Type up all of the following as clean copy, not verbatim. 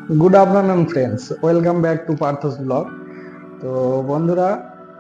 Good afternoon friends, welcome back to পার্থস blog. তো বন্ধুরা,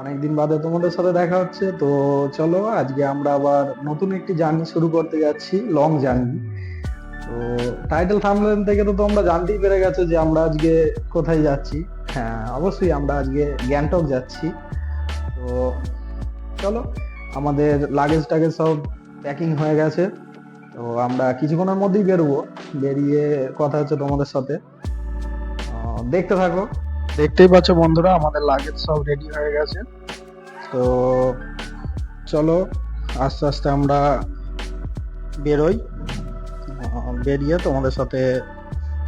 অনেকদিন বাদে তোমাদের সাথে দেখা হচ্ছে। তো চলো, আজকে আমরা আবার নতুন একটি জার্নি শুরু করতে যাচ্ছি, লং জার্নি। তো টাইটেল থাম্বনেল থেকে তো তোমরা জানতেই পেরে গেছো যে আমরা আজকে কোথায় যাচ্ছি। হ্যাঁ, অবশ্যই আমরা আজকে গ্যাংটক যাচ্ছি। তো চলো, আমাদের লাগেজ টাগেজ সব প্যাকিং হয়ে গেছে। তো আমরা কিছুক্ষণের মধ্যেই বেরোবো। বেরিয়ে কথা হচ্ছে তোমাদের সাথে। দেখতে থাকো। দেখতেই পাচ্ছ বন্ধুরা, আমাদের লাগেজ সব রেডি হয়ে গেছে। তো চলো, আস্তে আস্তে আমরা বেরোই। বেরিয়ে তোমাদের সাথে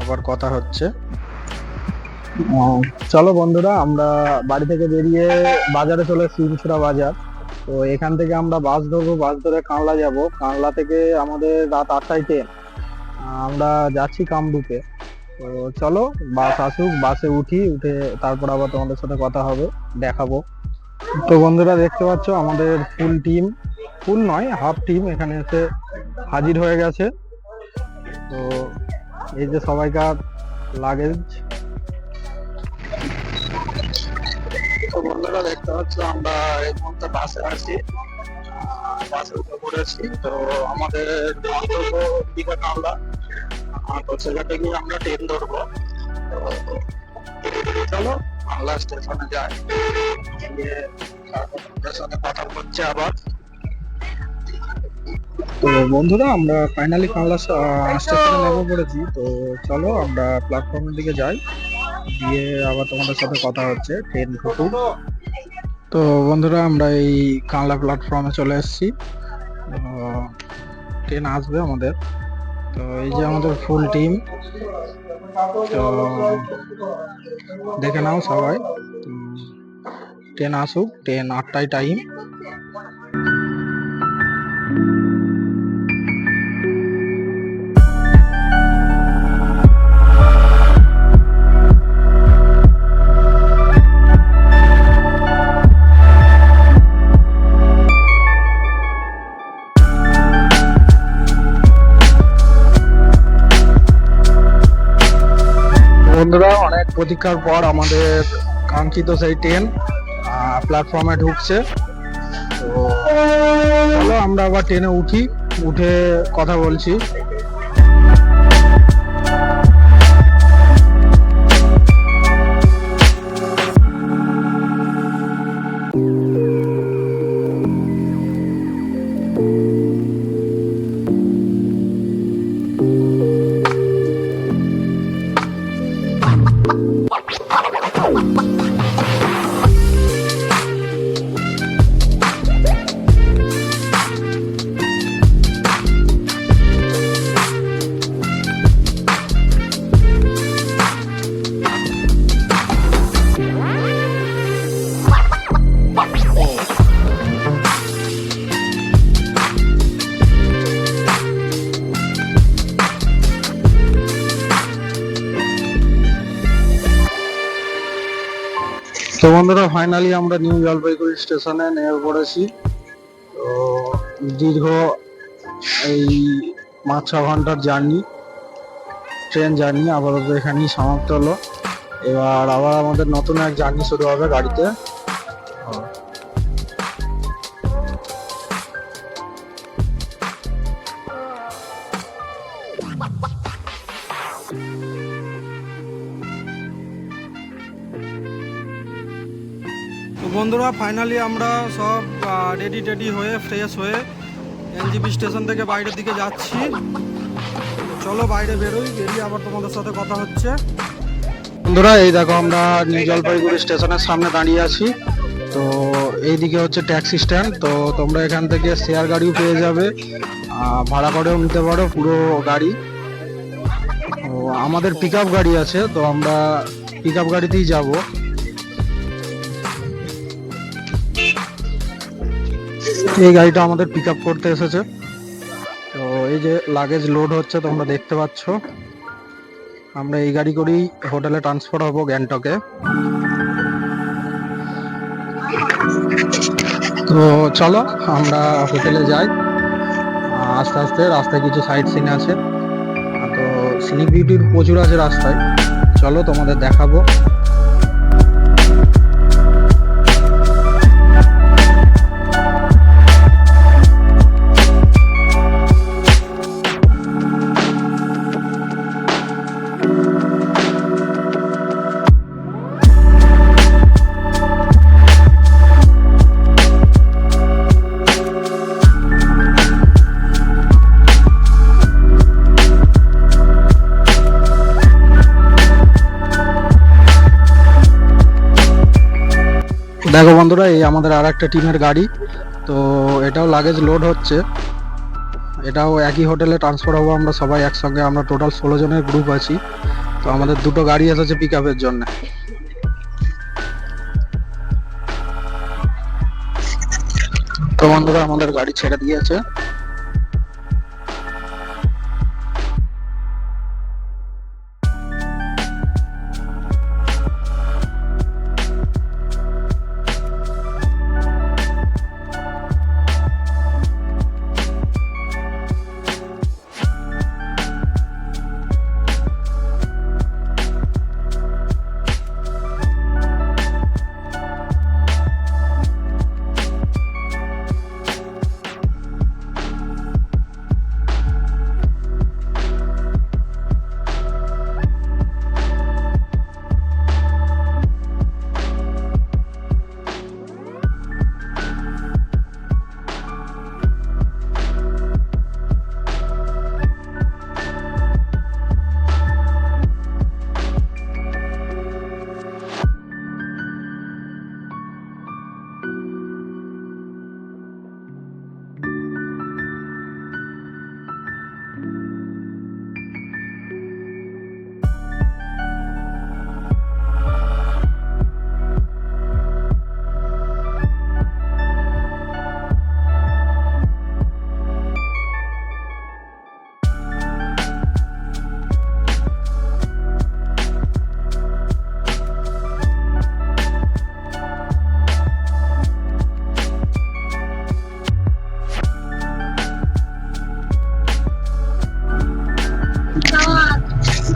আবার কথা হচ্ছে। চলো বন্ধুরা, আমরা বাড়ি থেকে বেরিয়ে বাজারে চলে এসেছি, ইনসুরা বাজার। তো এখান থেকে আমরা বাস ধরবো, বাস ধরে কানলা যাব। কানলা থেকে আমাদের রাত 8টায় ট্রেন। আমরা যাচ্ছি কামরূপে। তো চলো, বাস আসুক, বাসে উঠি, উঠে তারপর আবার তোমাদের সাথে কথা হবে, দেখাবো। তো বন্ধুরা, দেখতে পাচ্ছ আমাদের ফুল টিম, ফুল নয় হাফ টিম এখানে এসে হাজির হয়ে গেছে। তো এই যে সবাইকার লাগেজ। তো বন্ধুরা, দেখতে পাচ্ছ আমরা এই মুহূর্তে বাসে আছি, বাসে উঠে পড়েছি। তো আমাদের গন্তব্য দীঘা কামলা। তো সেখান থেকে আমরা ট্রেন ধরবো। তো চলো, কামলা স্টেশনে যাই, গিয়ে তারপর তোমাদের সাথে কথা হচ্ছে আবার। তো বন্ধুরা, আমরা ফাইনালি কানলা স্টেশনে নেমে পড়েছি। তো চলো, আমরা প্ল্যাটফর্মের দিকে যাই, দিয়ে আবার তোমাদের সাথে কথা হচ্ছে ট্রেন ঢুকুক। তো বন্ধুরা, আমরা এই কানলা প্ল্যাটফর্মে চলে এসেছি। ট্রেন আসবে আমাদের। তো এই যে আমাদের ফুল টিম। তো দেখে নাও সবাই। ট্রেন আসুক, ট্রেন 8টায় টাইম। বন্ধুরা, অনেক প্রতীক্ষার পর আমাদের কাঙ্ক্ষিত সেই ট্রেন প্ল্যাটফর্মে ঢুকছে। তো চলো, আমরা আবার ট্রেনে উঠি, উঠে কথা বলছি। তো বন্ধুরা, ফাইনালি আমরা নিউ জলপাইগুড়ি স্টেশনে নেমে পড়েছি। তো দীর্ঘ এই 5-6 ঘন্টার জার্নি, ট্রেন জার্নি আপাতত এখানেই সমাপ্ত হলো। এবার আবার আমাদের নতুন এক জার্নি শুরু হবে গাড়িতে। তো বন্ধুরা, ফাইনালি আমরা সব রেডি টেডি হয়ে ফ্রেশ হয়ে এনজিপি স্টেশন থেকে বাইরের দিকে যাচ্ছি। চলো বাইরে বেরোই, বেরিয়ে আবার তোমাদের সাথে কথা হচ্ছে। বন্ধুরা, এই দেখো আমরা নিউ জলপাইগুড়ি স্টেশনের সামনে দাঁড়িয়ে আছি। তো এইদিকে হচ্ছে ট্যাক্সি স্ট্যান্ড। তো তোমরা এখান থেকে শেয়ার গাড়িও পেয়ে যাবে, ভাড়া করেও নিতে পারো পুরো গাড়ি। তো আমাদের পিক আপ গাড়ি আছে, তো আমরা পিক আপ গাড়িতেই যাব। এই গাড়িটা আমাদের পিক আপ করতে এসেছে। তো এই যে লাগেজ লোড হচ্ছে, তোমরা দেখতে পাচ্ছ। আমরা এই গাড়ি করেই হোটেলে ট্রান্সফার হব গ্যাংটকে। তো চলো, আমরা হোটেলে যাই। আস্তে আস্তে রাস্তায় কিছু সাইট সিন আছে, তো সিনিক বিউটির প্রচুর আছে রাস্তায়। চলো তোমাদের দেখাবো। দেখো বন্ধুরা, এই আমাদের আর একটা টিমের গাড়ি। তো এটাও লাগেজ লোড হচ্ছে, এটাও একই হোটেলে ট্রান্সফার হবো আমরা সবাই একসঙ্গে। আমরা টোটাল 16 জনের গ্রুপ আছি। তো আমাদের দুটো গাড়ি এসেছে পিক আপের জন্য। তো বন্ধুরা আমাদের গাড়ি ছেড়ে দিয়েছে।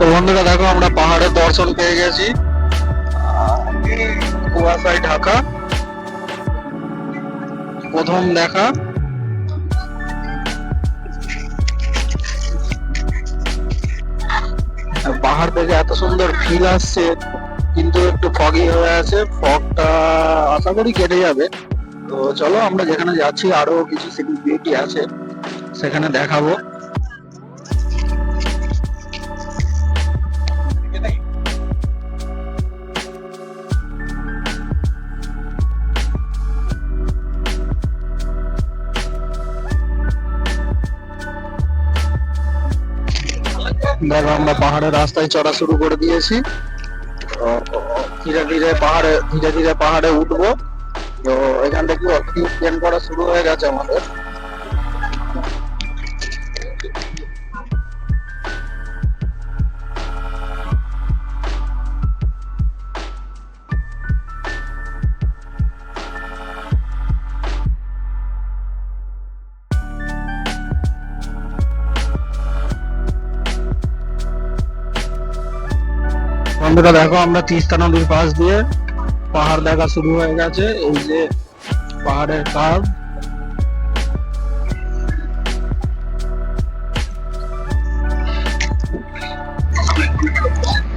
তো বন্ধুরা দেখো, আমরা পাহাড়ের দর্শন পেয়ে গেছি। কুয়াশায় ঢাকা প্রথম দেখা। পাহাড় থেকে এত সুন্দর ফিল আসছে, কিন্তু একটু ফগি হয়ে আছে। ফগটা আশা করি কেটে যাবে। তো চলো, আমরা যেখানে যাচ্ছি আরো কিছু সিটি বিউটি আছে, সেখানে দেখাবো। দেখো, আমরা পাহাড়ের রাস্তায় চড়া শুরু করে দিয়েছি। ধীরে ধীরে পাহাড়ে উঠবো। তো এখান থেকে অক্সিজেন করা শুরু হয়ে গেছে আমাদের। বন্ধুরা দেখো, আমরা তিস্তা নদীর পাশ দিয়ে পাহাড় দেখা শুরু হয়ে গেছে। এই যে পাহাড়ের কার্ভ।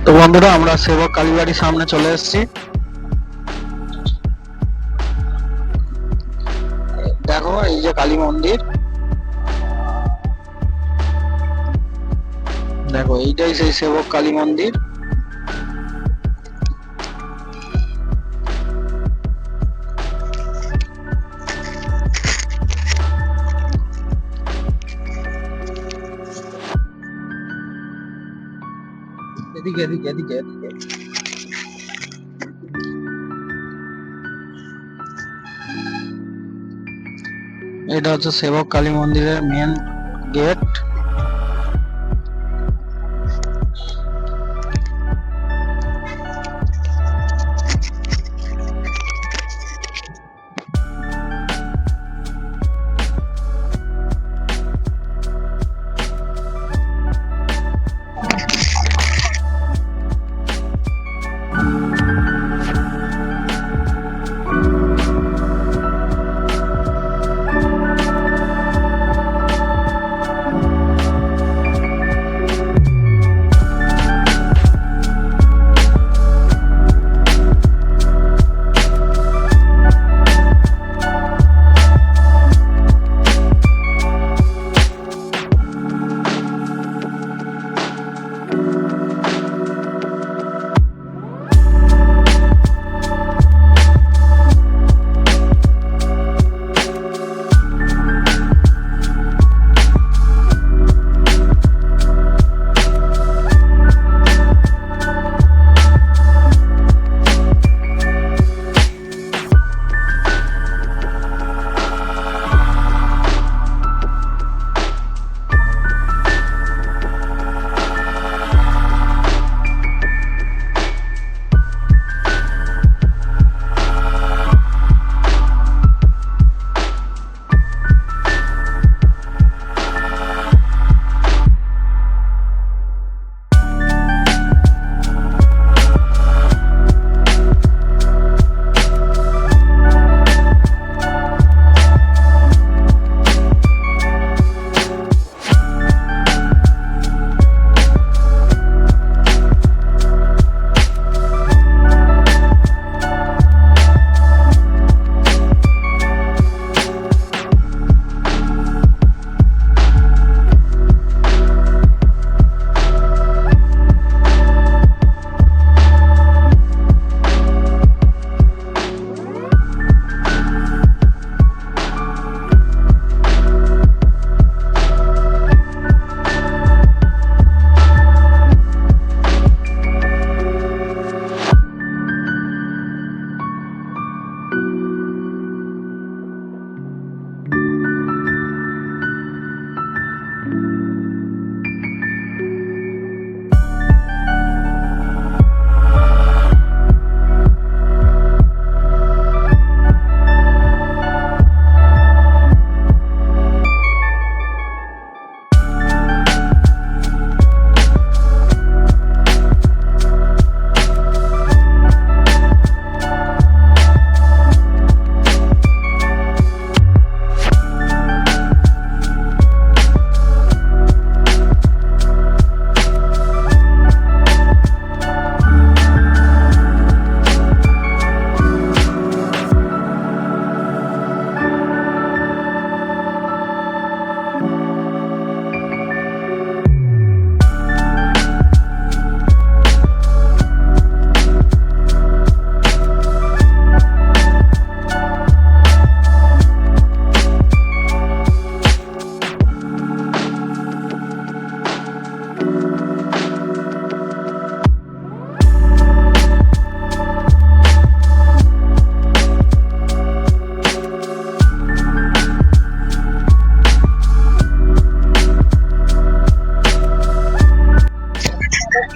তো বন্ধুরা, আমরা সেবক কালীবাড়ির সামনে চলে এসেছি। দেখো, এই যে কালী মন্দির। দেখো, এইটাই সেই সেবক কালী মন্দির। এদিকে এদিকে এদিকে এদিকে। এটা হচ্ছে সেবক কালী মন্দিরের মেন গেট।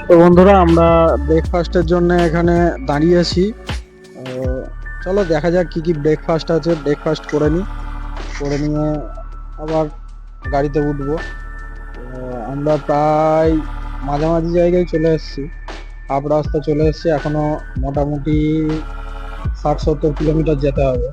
তো বন্ধুরা, আমরা ব্রেকফাস্টের জন্য এখানে দাঁড়িয়ে আছি। আহ, চলো দেখা যাক কি কি ব্রেকফাস্ট আছে, ব্রেকফাস্ট করে নিই, করে নিয়ে আবার গাড়িতে উঠবো। আমরা প্রায় মাঝামাঝি জায়গায় চলে এসেছি, হাফ রাস্তা চলে এসেছি, এখনো মোটামুটি 60-70 কিলোমিটার যেতে হবে।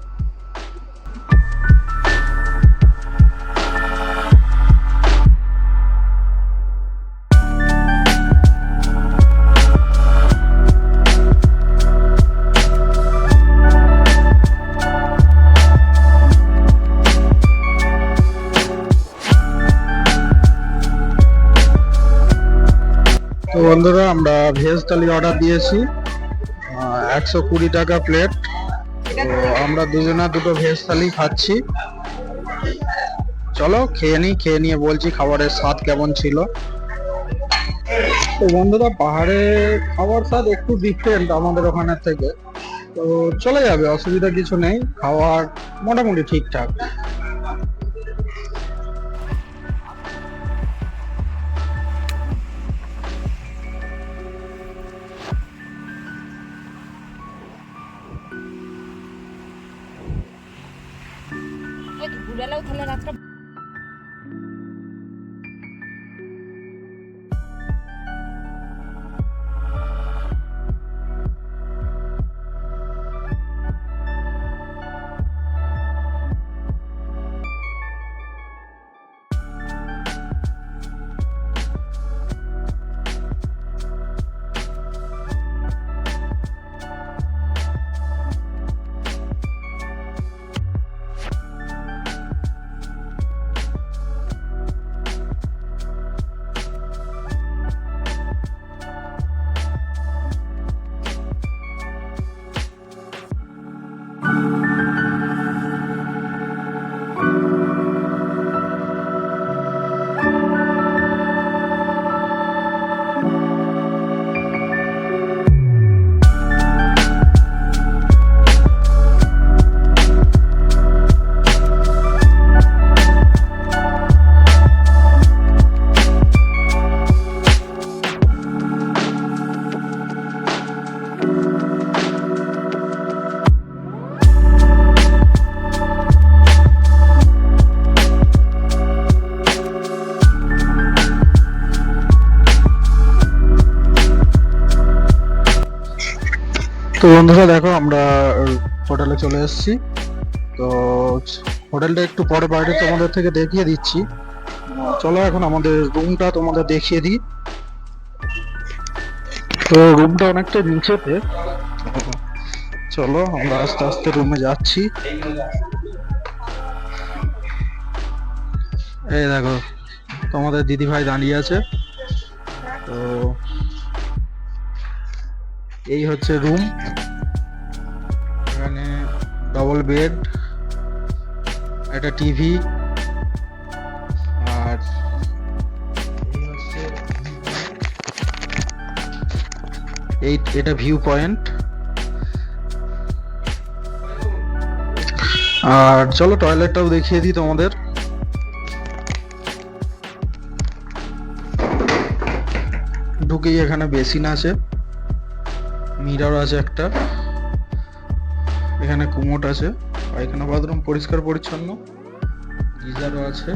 তো বন্ধুরা, আমরা ভেজ থালি অর্ডার দিয়েছি, 120 টাকা প্লেট। তো আমরা দুজনা দুটো ভেজ থালি খাচ্ছি। চলো খেয়ে নিই, খেয়ে নিয়ে বলছি খাবারের স্বাদ কেমন ছিল। তো বন্ধুরা, পাহাড়ে খাবার স্বাদ একটু ডিফারেন্ট আমাদের ওখানের থেকে। তো চলে যাবে, অসুবিধা কিছু নেই, খাবার মোটামুটি ঠিকঠাক। দুপুরবেলাও তাহলে রাত্রে তো বন্ধুরা দেখো, আমরা হোটেলে চলে এসেছি। তো হোটেলটা একটু পরে বাইরে তোমাদের থেকে দেখিয়ে দিচ্ছি। চলো এখন আমাদের রুমটা তোমাদের দেখিয়ে দিই। তো রুমটা অনেকটা নিচেতে। চলো আমরা আস্তে আস্তে রুমে যাচ্ছি। এই দেখো, তোমাদের দিদি ভাই দাঁড়িয়ে আছে। তো এই হচ্ছে রুম, এখানে ডবল বেড, একটা টিভি, আর এই হচ্ছে এটা ভিউ পয়েন্ট। আর চলো টয়লেটটাও দেখিয়ে দিই তোমাদের। ঢুকেই এখানে বেসিন আছে, মিরর আছে একটা, এখানে কুমোট আছে, পায়খানা বাথরুম পরিষ্কার পরিচ্ছন্ন, গিজারও আছে।